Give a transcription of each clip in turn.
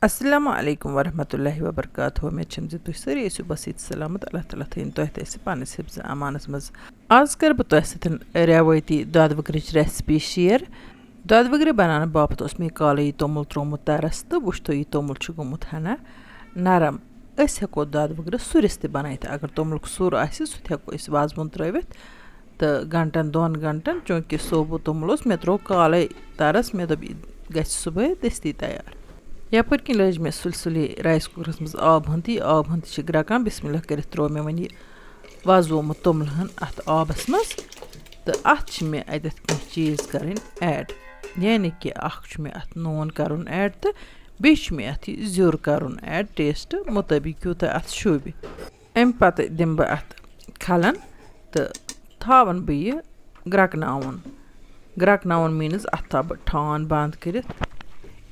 अस्सलामु अलैकुम वरहमतुल्लाहि वबरकातुहू मे छम तुम सारी ٲسِو बस ये सलामत अल्लाह ताला थैन तुह तह पानस हिफ्ज अमानस मज आज कर बह तुम रेवती दद वग्रच रेसिपी शेयर। दद वग्र बनाने बापत मे काल यह तोमुल त्रोमुत तरस तो वुच तो यह तोमुल गोमुत हना नरम हेको दद वग्र सुरिस त बनात अगर तोमुल सुर आसि सह हेको वाजवन त्रित तो घंटन 2 घंटन चूँकि सोबू तोमुल मे त्रो काल तरस मे दोप ग सुबह दस्ती तैयार। यपर कि लज मे सुलसुली राइस कुकरस मज आब हंदी ग्रकान बिस्मिल्लाह कर त्रो मे वन वजोमुत तोमुल अत आबस मज तो अत मे अत कह चीज़ करें ऐड यानी कि मे अत नून कर ऐड तो बे मे अत ज़ुर कर ऐड टेस्ट मुताबिक यूत अत शूब अम पत दिम बह अत खलन तो थावन बह यह ग्रकन मीनस अत था बह ठान बंद कर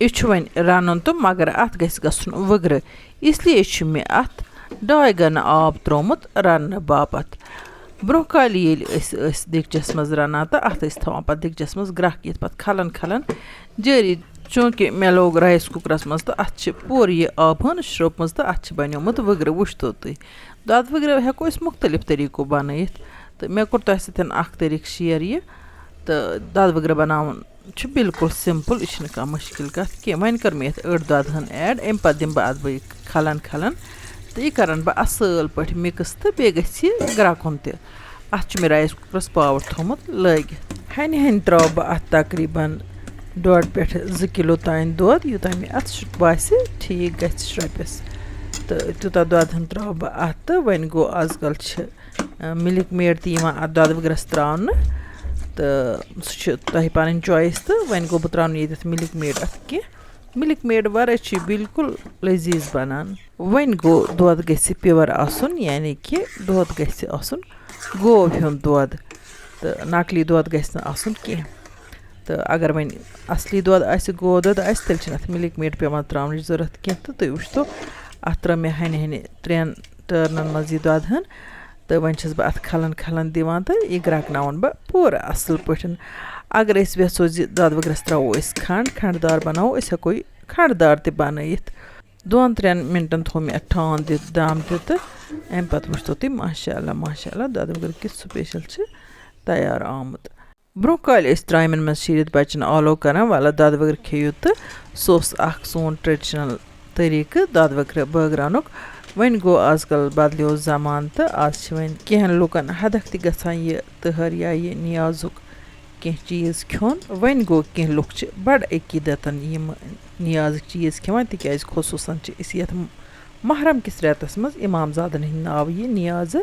यह वन रन तो मगर अत गसन वग्र इसलिए मे अत 2 गन आब त्रोमुत रन बापत ब्रोह काल दिगचस मज रना तो अत थवान पे दिगचस मज ग्रक ये पे खलन खलन जारी चूँकि मे लोग राइस कुकरस मज तो अत पूर यह आब हन श्रोपम तो अत बनोमुत वग्र वुच तो तुम दद वग्र हेको मुख्तलिफ तरीको बनत तो मे कोर तुह सतन तरीक शेयर यह तो दद वग्र बनावन बिल्कुल सिंपल यह कह मुश्किल कत कह वन कर मे अड़ दद ऐड अम पे दिम बह अत खलन खलन तो यह कर बह असल पे मिक्स तो बे ग्रकुन तथ मे राइस कुकरस पावर थोमुत लग हन हन त्रो बह अत तकरीबन 1.5 पे 2 किलो तान दोद यूत मे अत बास ठीक गपिस तो तूता दोद त्रो बह अत वन गो आजकल मिल्क मेड अत दद वग्रस त्रावन तो सह तुह पन चॉइस तो वन गो बह त्रावन ये मिल्क मेड अत कह मिल्क मेड वर बिल्कुल लजीज बनान वन गो दोद गि प्योर आसन यानी कि दोद गि आसन गोव हुंद दोद तो नकली दोद गि आसन कह तो अगर वन असली दोद गो दोद तेल अत मिल्क मेड पेवान त्रावन जरूरत कह तो तुम वो अत त्रो मे हन हन 3 टर्नन मज यह दोद तो वन बह अत खलन खलन दिवान तो यह ग्रकन बह पूरा असल पे अगर वेसो दद वग्रस त्रो खंडदार बनाओ हेको खंडदार त बनत 2-3 मिनटन थो मे ठान दित दम तो अम पे वो तो तुम माशाअल्लाह माशाअल्लाह दद वग्र कि स्पेशल तैयार आमुत ब्रोह काल त्रामन मज शीरित बचन आलो कर वाला दद वग्र खेयु तो सह सोन ट्रेडिशनल तरीक दद वग्र बगरानुक वन गो आजकल बदलो जमान तो आज वन कह लुकन हदक तह यह तहर या यह नियाजुक कह चीज़ खोन वन गो कह लुक बड़ अकीदतन यम नियाजुक चीज़ खेवान तिक खसूसन ये महरम किस रेतस मज इमाम ज़ादन हिंद नाव यह नियाज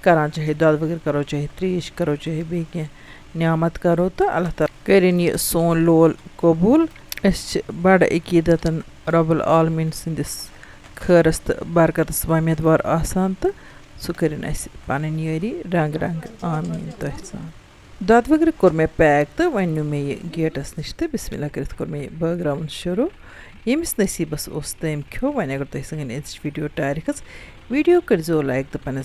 करान चाहे दद वग्र करो चाहे त्रेश करो चाहे बे कह नियामत करो तो अल्लाह ताला करिन यह सोन लोल कबूल बड़ अकीदतन रब्बुल आलमीन सिंदिस खैरस तो बरकतस वमेदवार आसान तो सह करिन पन यारी रंग रंग आमीन तुह सान दद वग्र कोर मे पैक तो वन नु मे यह गेटस नश तो बिस्मिल्लाह कर कोर मे बगरावन शुरू यमिस नसीबस तम खो वन अगर तुम सन वीडियो टायर खस वीडियो करो लाइक तो पन्न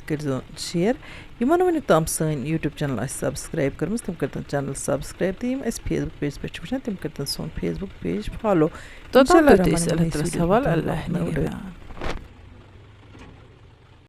करो शेयर यमन वन तम सन यूट्यूब चैनल सब्सक्राइब कर्म तम कर चैनल सब्सक्राइब तो यम फेसबुक पेज पे वुचान तम कर सोन फेसबुक पेज फॉलो तो अल्लाह